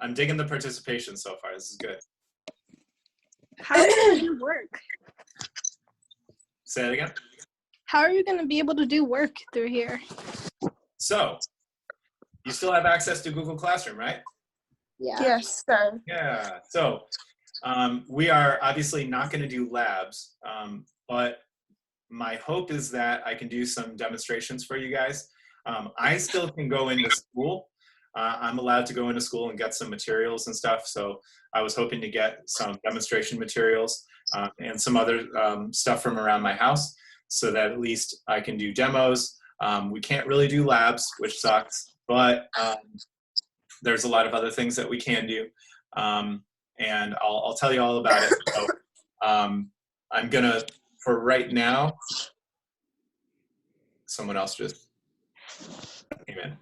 I'm digging the participation so far. This is good. How are you going to do work? Say that again. How are you going to be able to do work through here? So, you still have access to Google Classroom, right? Yeah. Yes, sir. Yeah. So, we are obviously not going to do labs, but my hope is that I can do some demonstrations for you guys. I still can go into school. I'm allowed to go into school and get some materials and stuff. So I was hoping to get some demonstration materials and some other stuff from around my house so that at least I can do demos. We can't really do labs, which sucks, but there's a lot of other things that we can do. And I'll tell you all about it. So I'm gonna, for right now, someone else just came in.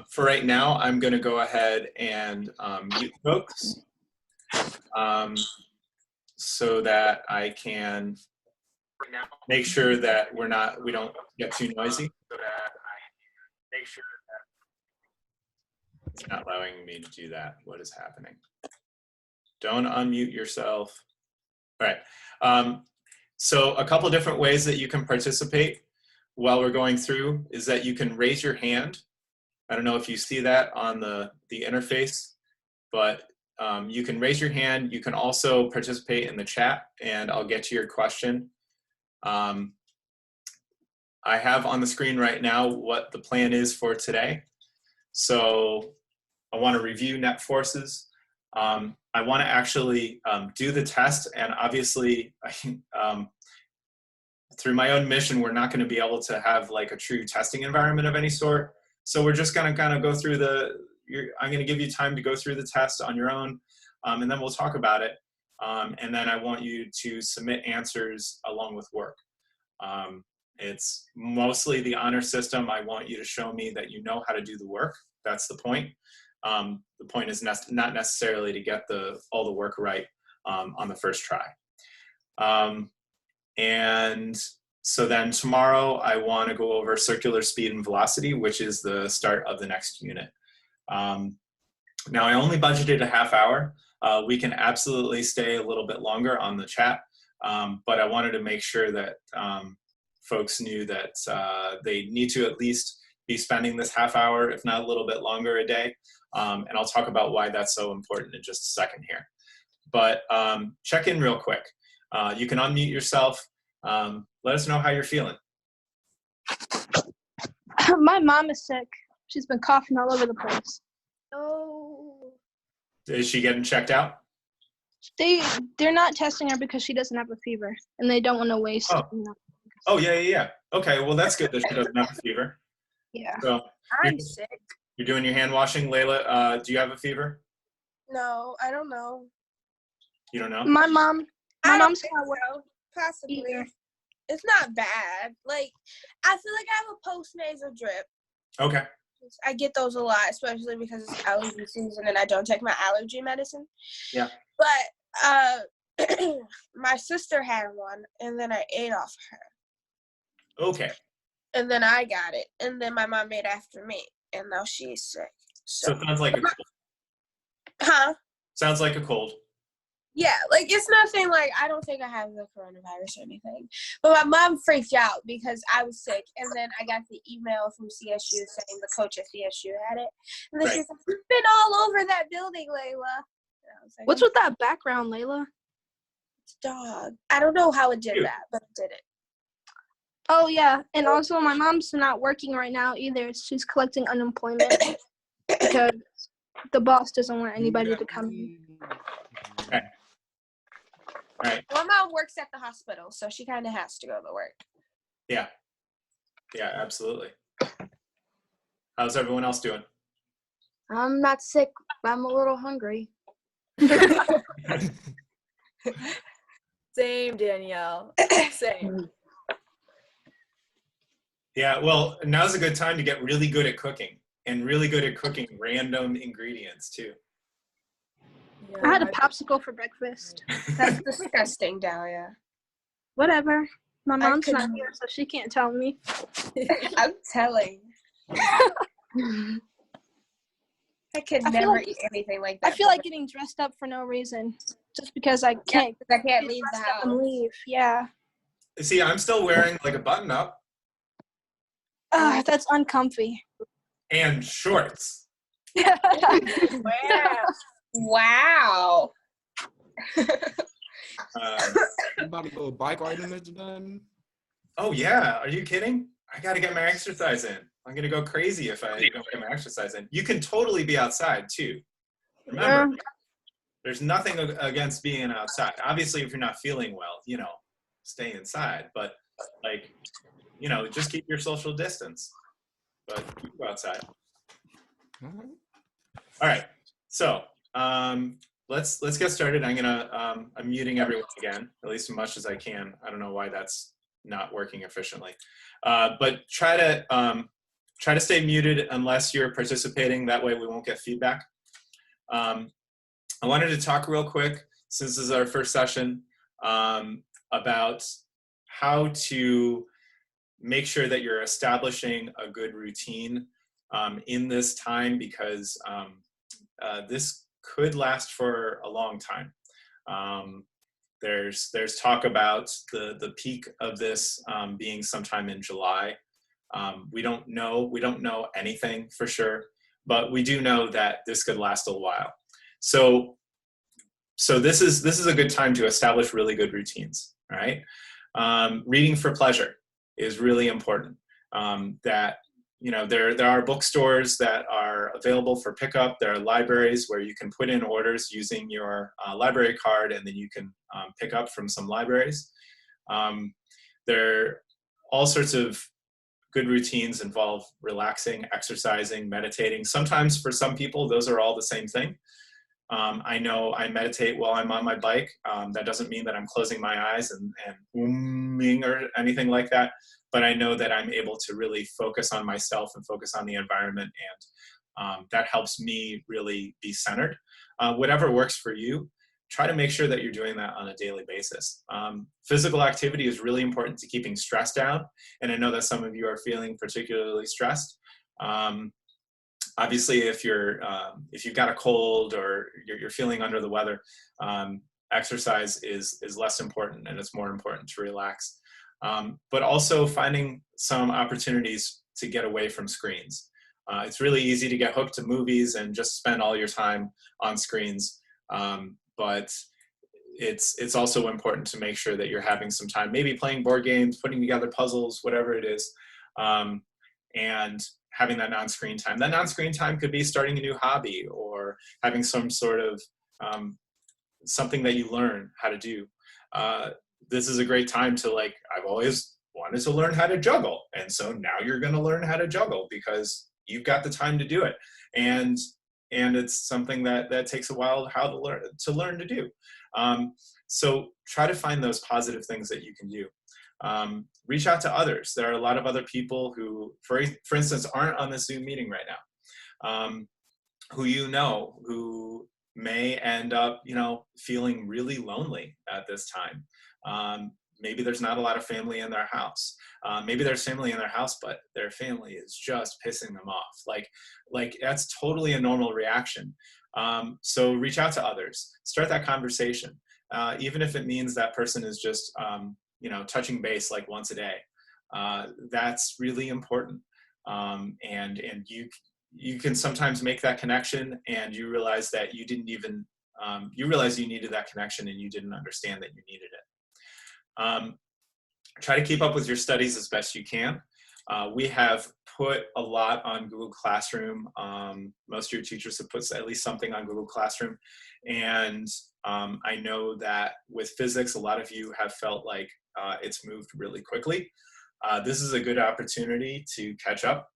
For right now, I'm gonna go ahead and mute folks so that I can make sure that we don't get too noisy. So that I make sure that it's not allowing me to do that. What is happening? Don't unmute yourself. All right. So a couple different ways that you can participate while we're going through is that you can raise your hand. I don't know if you see that on the interface, but you can raise your hand. You can also participate in the chat, and I'll get to your question. I have on the screen right now what the plan is for today. So I want to review net forces. I want to actually do the test, and obviously through my own mission, we're not going to be able to have like a true testing environment of any sort. So we're just going to kind of go through I'm going to give you time to go through the test on your own, and then we'll talk about it. And then I want you to submit answers along with work. It's mostly the honor system. I want you to show me that you know how to do the work. That's the point. The point is not necessarily to get all the work right on the first try. And so then tomorrow I want to go over circular speed and velocity, which is the start of the next unit. Now I only budgeted a half hour. We can absolutely stay a little bit longer on the chat, but I wanted to make sure that folks knew that they need to at least be spending this half hour, if not a little bit longer a day. And I'll talk about why that's so important in just a second here. But check in real quick. You can unmute yourself. Let us know how you're feeling. My mom is sick. She's been coughing all over the place. Oh. Is she getting checked out? They're not testing her because she doesn't have a fever, and they don't want to waste. Oh, yeah. Okay, well that's good that she doesn't have a fever. Yeah. So I'm sick. You're doing your hand washing, Layla. Do you have a fever? No, I don't know. You don't know? My mom's not well. Possibly. either. It's not bad. Like, I feel like I have a post-nasal drip. Okay. I get those a lot, especially because it's allergy season and I don't take my allergy medicine. Yeah. But my sister had one, and then I ate off her. Okay. And then I got it, and then my mom ate after me, and now she's sick. So it sounds like a cold. Huh? Sounds like a cold. Yeah, like, it's nothing like, I don't think I have the coronavirus or anything. But my mom freaked out because I was sick, and then I got the email from CSU saying the coach at CSU had it. And then she's like, you've been all over that building, Layla. Like, What's with that background, Layla? It's dog. I don't know how it did that, but it did it. Oh, yeah. And also, my mom's not working right now either. She's collecting unemployment because the boss doesn't want anybody to come in. Okay. All right. My mom works at the hospital, so she kind of has to go to work. Yeah. Yeah, absolutely. How's everyone else doing? I'm not sick. I'm a little hungry. Same, Danielle. Same. Yeah, well, now's a good time to get really good at cooking and really good at cooking random ingredients too. I had a popsicle for breakfast. That's disgusting, Dahlia. Whatever. My mom's not couldn't- here, so she can't tell me. I'm telling. Hey, I could I feel never like- eat anything like that. I feel like getting dressed up for no reason, just because I yeah, can't. 'cause I can't get leave the dressed up house. and leave. Yeah. See, I'm still wearing like a button up That's uncomfy. and shorts. Wow. About a little bike riding that you done? Oh yeah, are you kidding? I gotta get my exercise in. I'm gonna go crazy if I don't get my exercise in. You can totally be outside too. Remember, there's nothing against being outside. Obviously, if you're not feeling well, stay inside. But like, just keep your social distance. But you go outside. All right. All right. So let's get started. I'm muting everyone again, at least as much as I can. I don't know why that's not working efficiently. But try to stay muted unless you're participating. That way we won't get feedback. I wanted to talk real quick, since this is our first session, about how to make sure that you're establishing a good routine in this time, because this could last for a long time. There's talk about the peak of this being sometime in July. We don't know anything for sure, but we do know that this could last a while. So this is a good time to establish really good routines. All right, reading for pleasure is really important. There are bookstores that are available for pickup. There are libraries where you can put in orders using your library card, and then you can pick up from some libraries. There are all sorts of good routines involve relaxing, exercising, meditating. Sometimes for some people, those are all the same thing. I know I meditate while I'm on my bike. That doesn't mean that I'm closing my eyes and booming or anything like that, but I know that I'm able to really focus on myself and focus on the environment, and that helps me really be centered. Whatever works for you, try to make sure that you're doing that on a daily basis. Physical activity is really important to keeping stress down, and I know that some of you are feeling particularly stressed. Obviously, if you've got a cold or you're feeling under the weather, exercise is less important, and it's more important to relax. But also finding some opportunities to get away from screens. It's really easy to get hooked to movies and just spend all your time on screens. But it's also important to make sure that you're having some time, maybe playing board games, putting together puzzles, whatever it is, and having that non-screen time. That non-screen time could be starting a new hobby or having some sort of something that you learn how to do. This is a great time to, I've always wanted to learn how to juggle. And so now you're going to learn how to juggle because you've got the time to do it. And it's something that takes a while to learn to do. So try to find those positive things that you can do. Reach out to others. There are a lot of other people who, for instance, aren't on the Zoom meeting right now, who may end up, feeling really lonely at this time. Maybe there's not a lot of family in their house. Maybe there's family in their house, but their family is just pissing them off. Like that's totally a normal reaction. So reach out to others. Start that conversation. Even if it means that person is just, touching base like once a day. That's really important. And you can sometimes make that connection and you realize that you didn't even, you realize you needed that connection and you didn't understand that you needed it. Try to keep up with your studies as best you can. We have put a lot on Google Classroom. Most of your teachers have put at least something on Google Classroom. And I know that with physics, a lot of you have felt like it's moved really quickly. This is a good opportunity to catch up.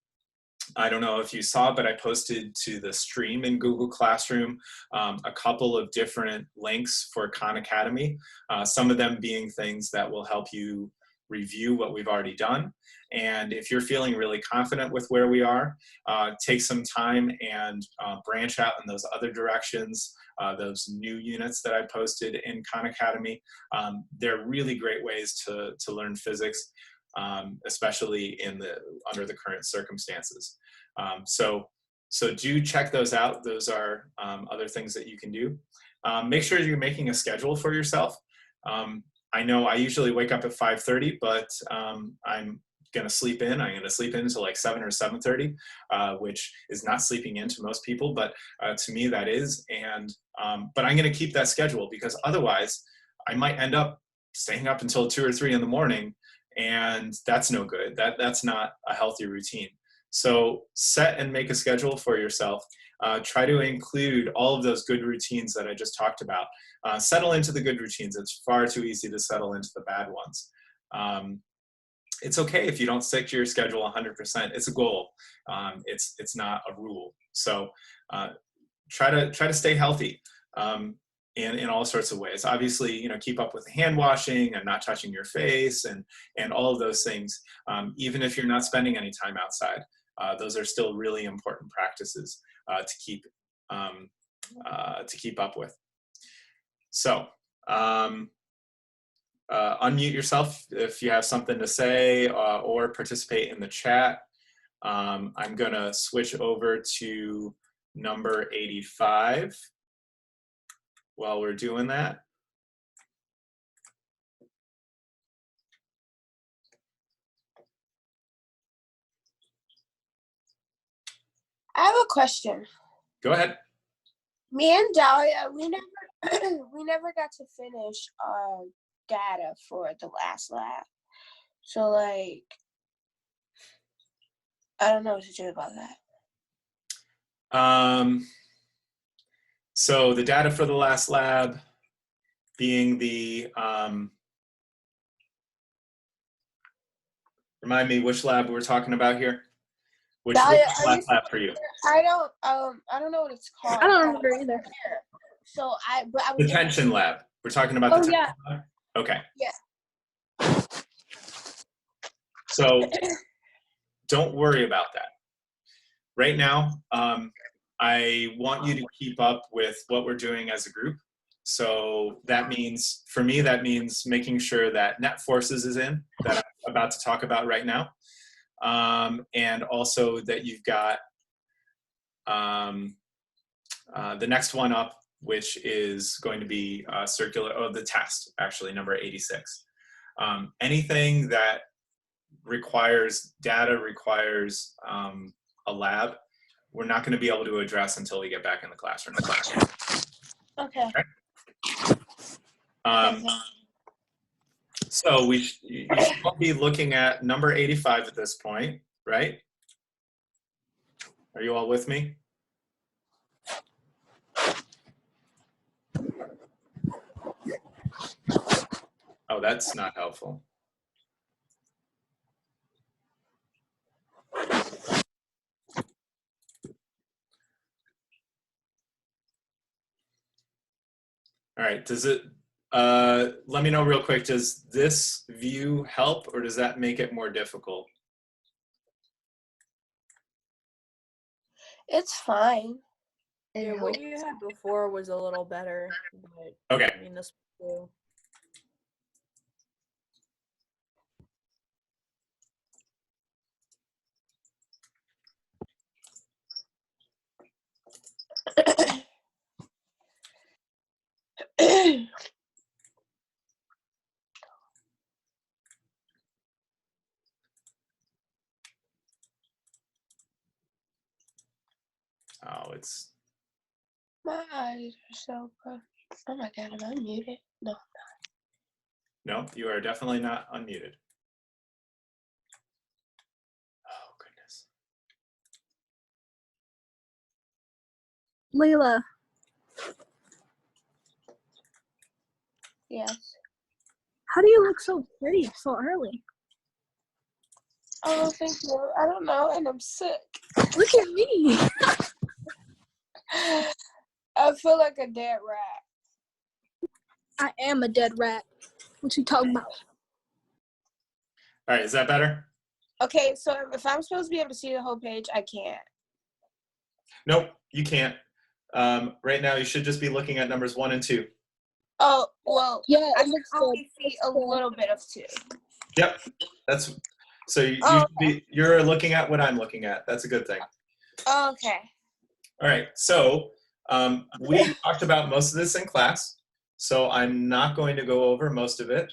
I don't know if you saw, but I posted to the stream in Google Classroom a couple of different links for Khan Academy, some of them being things that will help you review what we've already done. And if you're feeling really confident with where we are, take some time and branch out in those other directions, those new units that I posted in Khan Academy. They're really great ways to learn physics, especially under the current circumstances. So So do check those out. Those are other things that you can do. Make sure you're making a schedule for yourself. I know I usually wake up at 5:30, but I'm going to sleep in. I'm going to sleep in until like 7 or 7:30, which is not sleeping in to most people, but to me that is. And but I'm going to keep that schedule, because otherwise I might end up staying up until 2 or 3 in the morning, and that's no good. That's not a healthy routine. So set and make a schedule for yourself. Try to include all of those good routines that I just talked about. Settle into the good routines. It's far too easy to settle into the bad ones. It's okay if you don't stick to your schedule 100%. It's a goal. It's not a rule. So try to stay healthy in all sorts of ways. Obviously, keep up with the hand washing and not touching your face and all of those things. Even if you're not spending any time outside, those are still really important practices to keep up with. So unmute yourself if you have something to say or participate in the chat. I'm gonna switch over to number 85 while we're doing that. I have a question. Go ahead. Me and Dahlia, we never got to finish data for the last lab. So like, I don't know what to do about that. So the data for the last lab being the, remind me which lab we're talking about here? Which last lab for you? I don't know what it's called. I don't remember either. So I was Detention lab. We're talking about the detention lab? Okay. Yeah. So don't worry about that. Right now, I want you to keep up with what we're doing as a group. So that means, for me, that means making sure that Net Forces is in, that I'm about to talk about right now. And also that you've got the next one up, which is going to be the test, actually, number 86. Anything that requires data, requires a lab, we're not going to be able to address until we get back in the classroom. Okay. So you should be looking at number 85 at this point, right? Are you all with me? Oh, that's not helpful. All right, does it, let me know real quick, does this view help or does that make it more difficult? It's fine. Yeah, what you had before was a little better. But, Okay. I mean, this too. Oh, it's. My eyes are so good. Oh my God, am I muted? No. No, you are definitely not unmuted. Oh, goodness. Layla, Yes. how do you look so pretty so early? Oh, thank you. I don't know, and I'm sick. Look at me. I feel like a dead rat. I am a dead rat. What you talking about? All right, is that better? Okay, so if I'm supposed to be able to see the whole page, I can't. Nope, you can't. Right now, you should just be looking at numbers 1 and 2. Oh, well, Yeah, I can only see a little bit of 2. Yep, so you're looking at what I'm looking at. That's a good thing. Okay. All right, so we talked about most of this in class, so I'm not going to go over most of it.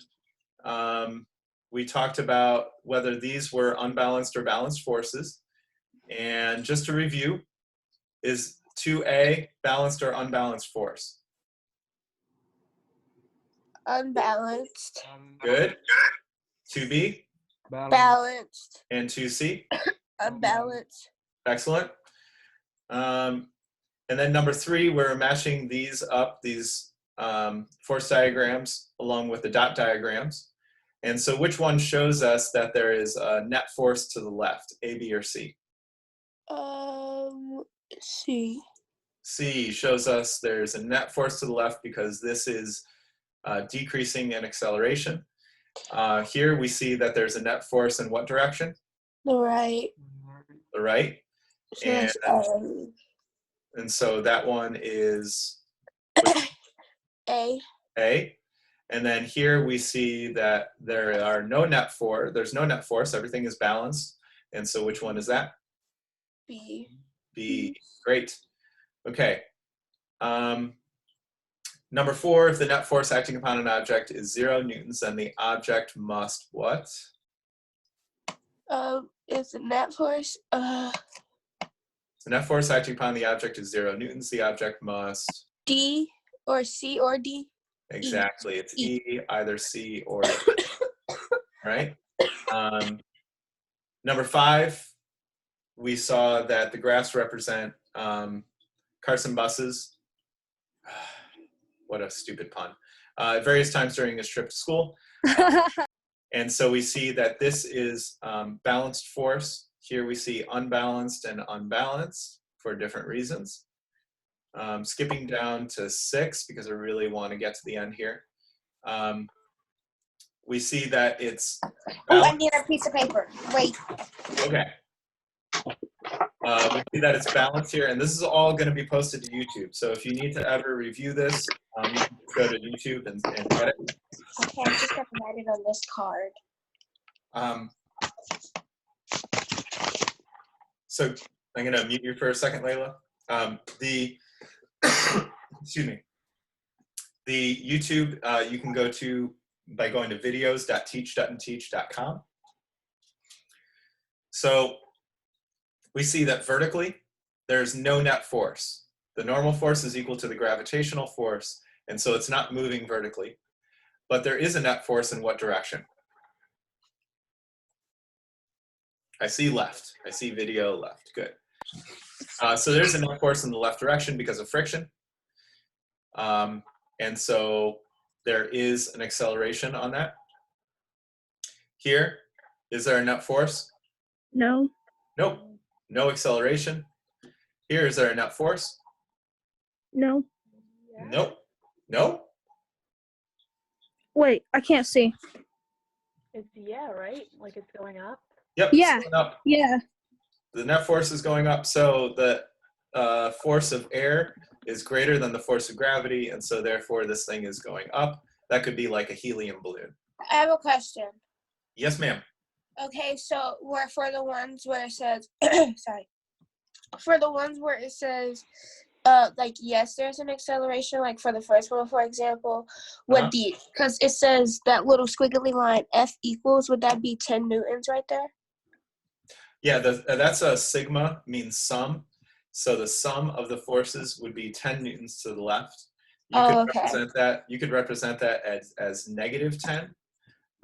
We talked about whether these were unbalanced or balanced forces. And just to review, is 2A balanced or unbalanced force? Unbalanced. Good. 2B Balanced. and 2C? Unbalanced. Excellent. And then number 3, we're matching these up, these force diagrams, along with the dot diagrams. And so which one shows us that there is a net force to the left, A, B, or C? C. C shows us there's a net force to the left because this is decreasing in acceleration. Here we see that there's a net force in what direction? The right. The right. So that's And so that one is A. A. And then here we see that there are no net force. There's no net force. Everything is balanced. And so which one is that? B. B. Great. Okay. Number 4, if the net force acting upon an object is 0 newtons, then the object must what? Is the net force? The net force acting upon the object is 0 newtons. The object must? D or C or D? Exactly. It's E, either C or D. Right? Number 5, we saw that the graphs represent Carson buses. What a stupid pun. At various times during his trip to school. And so we see that this is balanced force. Here we see unbalanced and unbalanced for different reasons. Skipping down to 6, because I really want to get to the end here. We see that it's Oh, I need a piece of paper. Wait. okay. We see that it's balanced here, and this is all going to be posted to YouTube. So if you need to ever review this, you can go to YouTube and get it. Okay, I'm just gonna write it on this card. So I'm going to mute you for a second, Layla. Excuse me. The YouTube you can go to by going to videos.teach.nteach.com. So we see that vertically, there's no net force. The normal force is equal to the gravitational force, and so it's not moving vertically. But there is a net force in what direction? I see left. I see video left. Good. So there's a net force in the left direction because of friction. And so there is an acceleration on that. Here, is there a net force? No. Nope. No acceleration. Here, is there a net force? No. Nope. No? Wait, I can't see. It's right? Like it's going up. Yep. Yeah. It's going up. Yeah. The net force is going up, so the force of air is greater than the force of gravity, and so therefore this thing is going up. That could be like a helium balloon. I have a question. Yes, ma'am. Okay, so we're for the ones where it says, sorry, for the ones where it says, like, yes, there's an acceleration, like for the first one, for example, would the, because it says that little squiggly line, F equals, would that be 10 newtons right there? Yeah, that's a sigma, means sum. So the sum of the forces would be 10 newtons to the left. You could represent that as negative 10.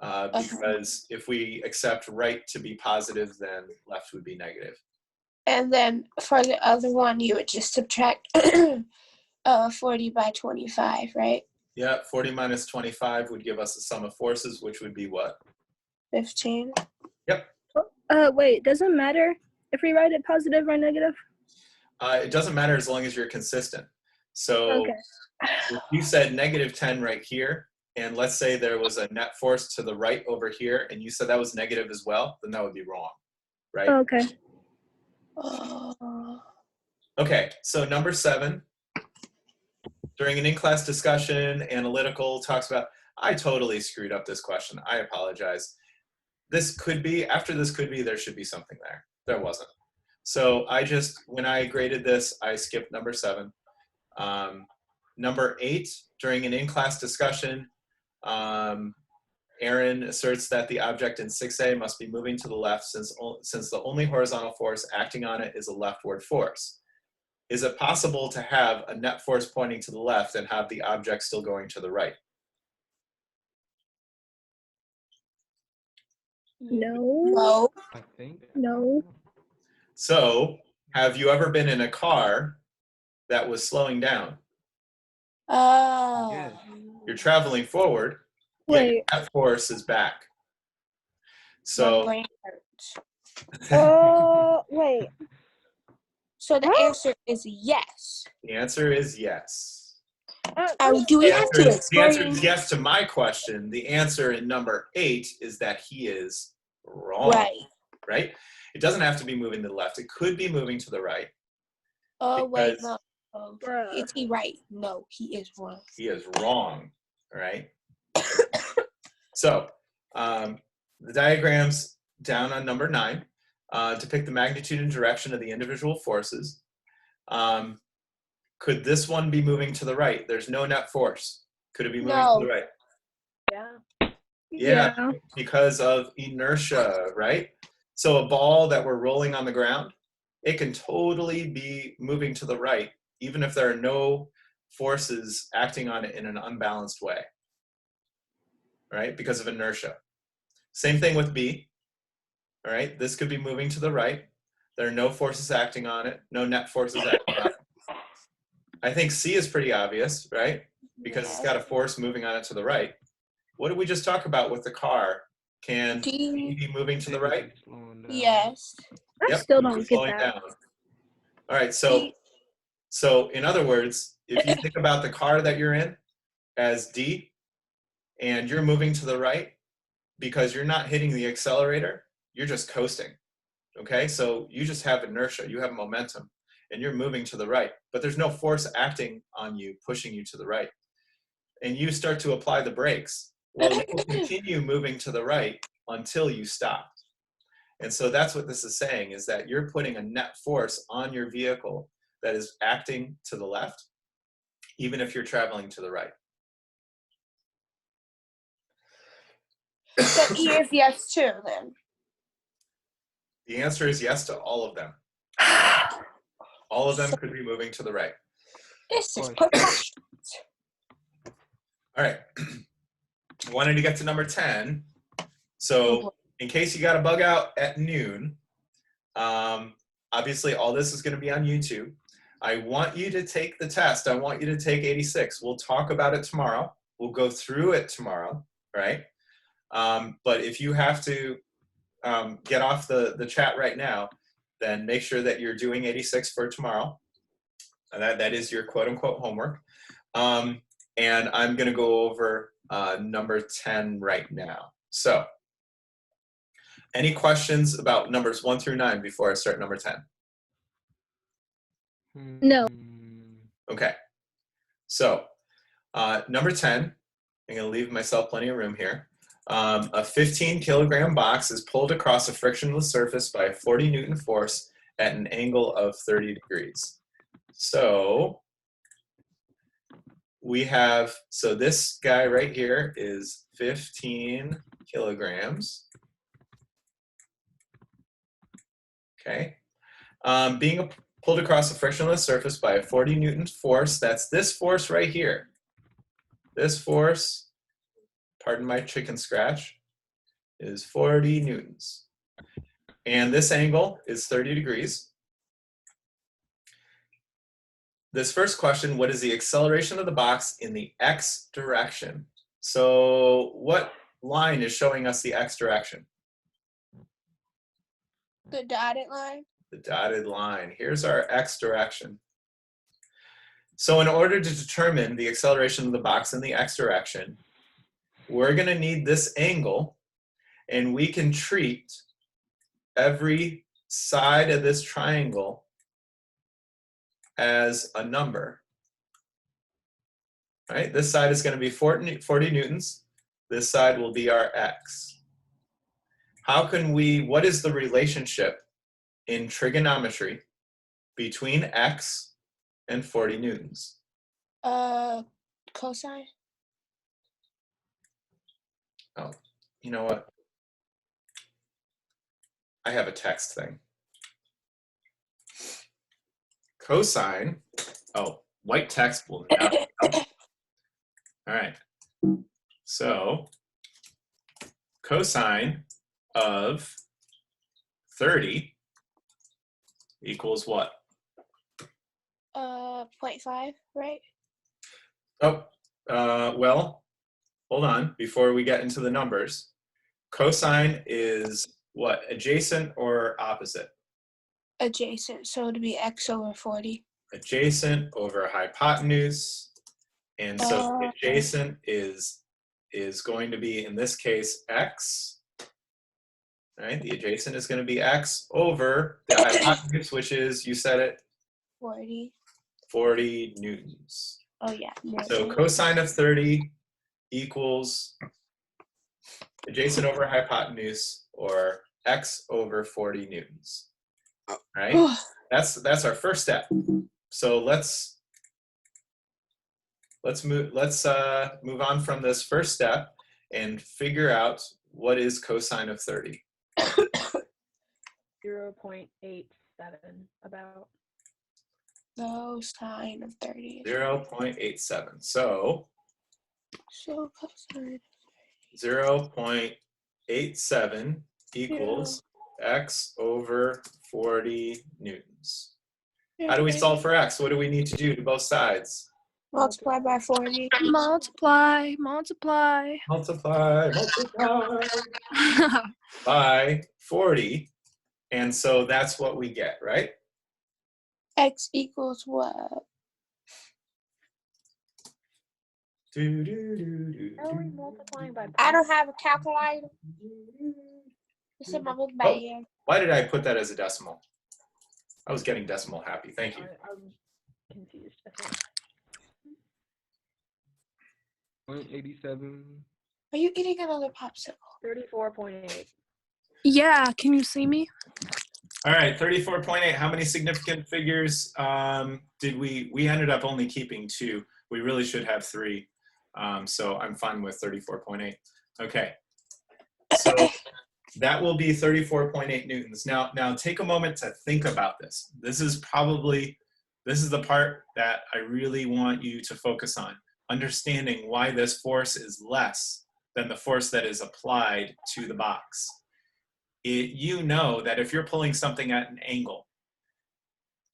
Because if we accept right to be positive, then left would be negative. And then for the other one, you would just subtract 40 by 25, right? Yeah, 40 minus 25 would give us a sum of forces, which would be what? 15. Yep. Wait, doesn't matter if we write it positive or negative? It doesn't matter as long as you're consistent. So Okay. if you said negative 10 right here, and let's say there was a net force to the right over here, and you said that was negative as well, then that would be wrong, right? Okay. Okay, so number 7, during an in-class discussion, analytical talks about, I totally screwed up this question. I apologize. This could be, after this could be, there should be something there. There wasn't. So when I graded this, I skipped number 7. Number 8, during an in-class discussion, Aaron asserts that the object in 6A must be moving to the left since the only horizontal force acting on it is a leftward force. Is it possible to have a net force pointing to the left and have the object still going to the right? No. No. I think. No. So, have you ever been in a car that was slowing down? Oh. Yes. You're traveling forward, yet Wait. that force is back. My So, brain hurts. Wait. So the answer is yes. the answer is yes. Do we The have answer to is, the answer explain? is yes to my question. The answer in number 8 is that he is wrong. Right. It doesn't have to be moving to the left. It could be moving to the right. Oh, wait, Because- no. Oh, Bruh. is he right? No, he is wrong. He is wrong. All right. So, the diagrams down on number 9 depict the magnitude and direction of the individual forces. Could this one be moving to the right? There's no net force. Could it be moving to the No. right? Yeah. Yeah, because of inertia, right? So a ball that we're rolling on the ground, it can totally be moving to the right, even if there are no forces acting on it in an unbalanced way, right? Because of inertia. Same thing with B, all right? This could be moving to the right. There are no forces acting on it, no net forces acting on it. I think C is pretty obvious, right? Because it's got a force moving on it to the right. What did we just talk about with the car? Can D, D be moving to the right? Slowing down. yes. I Yep, still it's don't get slowing that. down. All right, so in other words, if you think about the car that you're in as D, and you're moving to the right because you're not hitting the accelerator, you're just coasting. Okay, so you just have inertia, you have momentum, and you're moving to the right, but there's no force acting on you, pushing you to the right. And you start to apply the brakes. Well, you will continue moving to the right until you stop. And so that's what this is saying, is that you're putting a net force on your vehicle that is acting to the left, even if you're traveling to the right. So E is yes too then. The answer is yes to all of them. All of them could be moving to the right. This is Question. preposterous. All right. Wanted to get to number 10. So in case you got a bug out at noon, obviously all this is going to be on YouTube. I want you to take the test. I want you to take 86. We'll talk about it tomorrow. We'll go through it tomorrow, right? But if you have to get off the chat right now, then make sure that you're doing 86 for tomorrow. And that is your quote-unquote homework. And I'm going to go over number 10 right now. So, any questions about numbers 1 through 9 before I start number 10? No. Okay. So, number 10, I'm going to leave myself plenty of room here. A 15-kilogram box is pulled across a frictionless surface by a 40 Newton force at an angle of 30 degrees. So, we have, so this guy right here is 15 kilograms. Okay. Being pulled across a frictionless surface by a 40 Newton force, that's this force right here. This force, pardon my chicken scratch, is 40 newtons. And this angle is 30 degrees. This first question, what is the acceleration of the box in the x direction? So what line is showing us the x direction? The dotted line. The dotted line. Here's our x direction. So in order to determine the acceleration of the box in the x direction, we're going to need this angle, and we can treat every side of this triangle as a number. Right? This side is going to be 40 newtons. This side will be our x. How can we, what is the relationship in trigonometry between x and 40 newtons? Cosine. Oh, you know what? I have a text thing. Cosine, oh, white text will not help. All right, so cosine of 30 equals what? 0.5, right? Oh, well, hold on, before we get into the numbers. Cosine is what, adjacent or opposite? Adjacent, so it'd be x over 40. Adjacent over hypotenuse. And so the adjacent is going to be, in this case, x. Right? The adjacent is going to be x over the hypotenuse, which is, you said it, 40. 40 newtons. Oh, yeah. So cosine of 30 equals adjacent over hypotenuse, or x over 40 newtons. Right? That's our first step. So let's move on from this first step and figure out what is cosine of 30. 0.87 about. Cosine of 30. 0.87. So cosine 0.87 equals x over 40 newtons. How do we solve for x? What do we need to do to both sides? Multiply by 40. Multiply. Multiply by 40. And so that's what we get, right? X equals what? How are we multiplying by? I don't have a calculator. It's in my book bag. Why did I put that as a decimal? I was getting decimal happy. Thank you. I'm confused. I think. 0.87. Are you eating another popsicle? 34.8. Yeah, can you see me? All right, 34.8. How many significant figures did we ended up only keeping 2. We really should have 3. So I'm fine with 34.8. Okay. So that will be 34.8 newtons. Now take a moment to think about this. This is the part that I really want you to focus on. Understanding why this force is less than the force that is applied to the box. You know that if you're pulling something at an angle,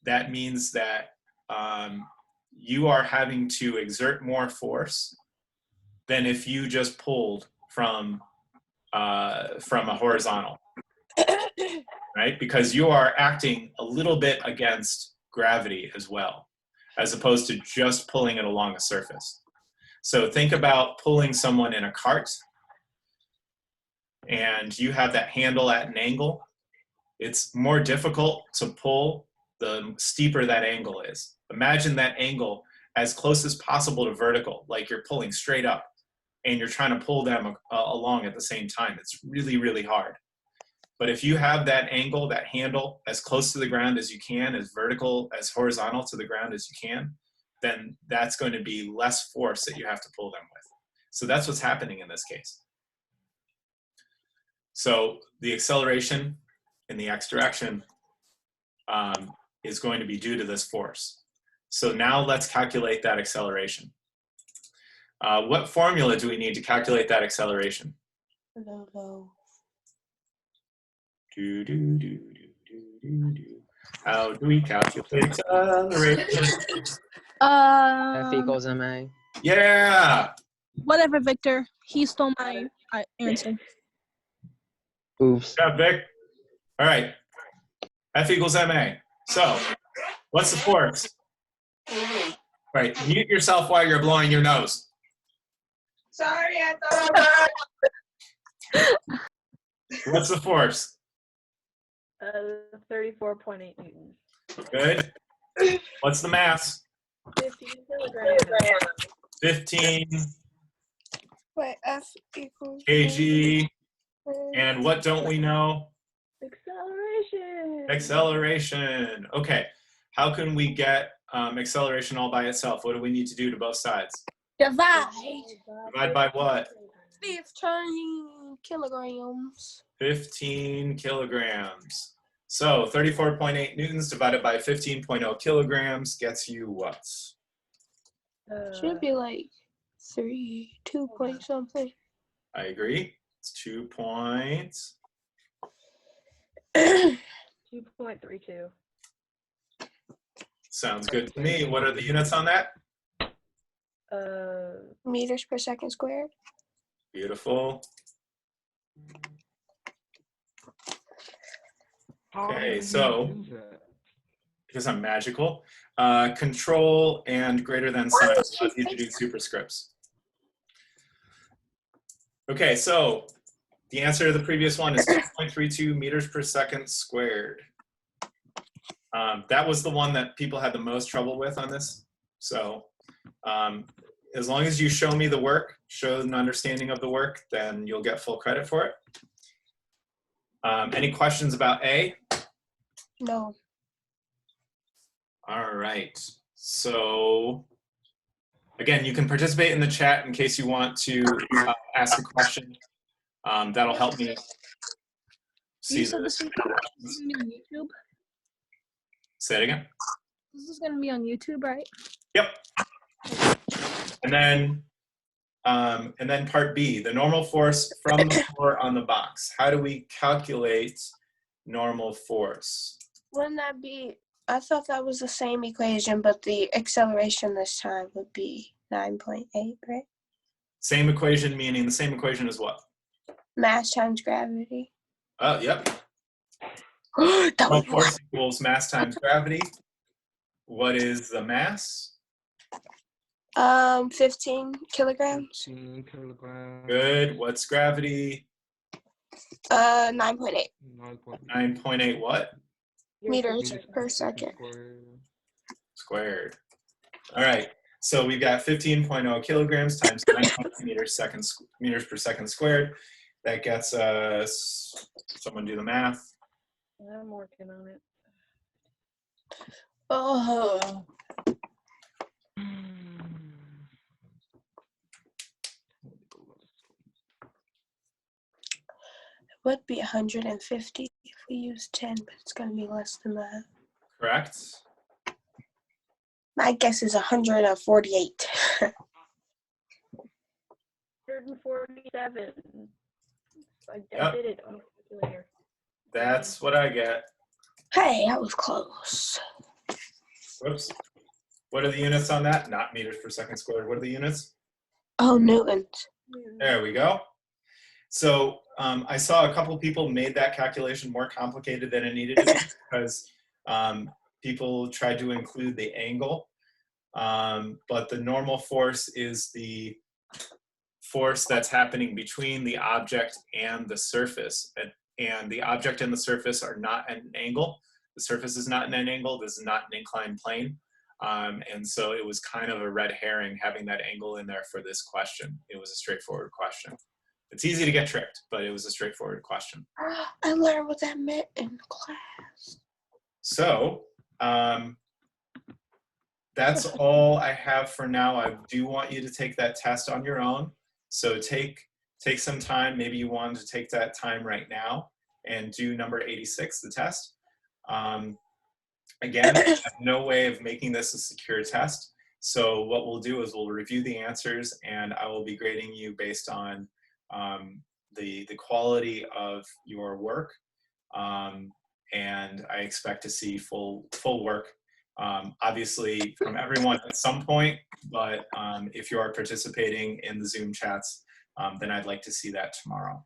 that means that you are having to exert more force than if you just pulled from a horizontal, right? Because you are acting a little bit against gravity as well, as opposed to just pulling it along a surface. So think about pulling someone in a cart, and you have that handle at an angle. It's more difficult to pull the steeper that angle is. Imagine that angle as close as possible to vertical, like you're pulling straight up and you're trying to pull them along at the same time. It's really, really hard. But if you have that angle, that handle, as close to the ground as you can, as vertical, as horizontal to the ground as you can, then that's going to be less force that you have to pull them with. So that's what's happening in this case. So the acceleration in the x direction is going to be due to this force. So now let's calculate that acceleration. What formula do we need to calculate that acceleration? How do we calculate acceleration? F equals ma. Yeah. Whatever, Victor. He stole my answer. Oops. Yeah, Vic. All right. F equals ma. So, what's the force? Right. Mute yourself while you're blowing your nose. Sorry, I thought. What's the force? 34.8 newtons. Good. What's the mass? 15 kilograms. 15 Wait, F equals. kg. And what don't we know? Acceleration. Acceleration. Acceleration. Okay. How can we get acceleration all by itself? What do we need to do to both sides? Divide. Divide by what? 15 kilograms. 15 kilograms. So 34.8 newtons divided by 15.0 kilograms gets you what? Should be like 2 point something. I agree. It's 2 points. 2.32. Sounds good to me. What are the units on that? Meters per second squared. Beautiful. Okay, so because I'm magical, control and greater than sign allows you to do superscripts. Okay, so the answer to the previous one is 2.32 meters per second squared. That was the one that people had the most trouble with on this. So as long as you show me the work, show an understanding of the work, then you'll get full credit for it. Any questions about A? No. All right. So again, you can participate in the chat in case you want to ask a question. That'll help me see You said the this is gonna be on YouTube. Say it again. This is gonna be on YouTube, right? Yep. And then part B, the normal force from the floor on the box. How do we calculate normal force? Wouldn't that be? I thought that was the same equation, but the acceleration this time would be 9.8, right? Same equation, meaning the same equation as what? Mass times gravity. Oh, yep. That Normal was force equals mass times gravity. What is the mass? 15 kilograms. 15 kilograms. Good. What's gravity? 9.8 9.8 what? meters per second. Squared. All right. So we've got 15.0 kilograms times 9 meters per second squared. That gets us, someone do the math. I'm working on it. Oh. It would be 150 if we use 10, but it's going to be less than that. Correct. My guess is 148. 147. I Yep. did it on the calculator. That's what I get. Hey, that was close. Whoops. What are the units on that? Not meters per second squared. What are the units? Oh, newtons. There we go. So I saw a couple people made that calculation more complicated than it needed to be because people tried to include the angle. But the normal force is the force that's happening between the object and the surface. And the object and the surface are not at an angle. The surface is not in an angle. This is not an inclined plane. And so it was kind of a red herring having that angle in there for this question. It was a straightforward question. It's easy to get tricked, but it was a straightforward question. I learned what that meant in class. So that's all I have for now. I do want you to take that test on your own. So take some time. Maybe you wanted to take that time right now and do number 86, the test. Again, I have no way of making this a secure test. So what we'll do is we'll review the answers and I will be grading you based on the quality of your work. And I expect to see full work, obviously from everyone at some point, but if you are participating in the Zoom chats, then I'd like to see that tomorrow.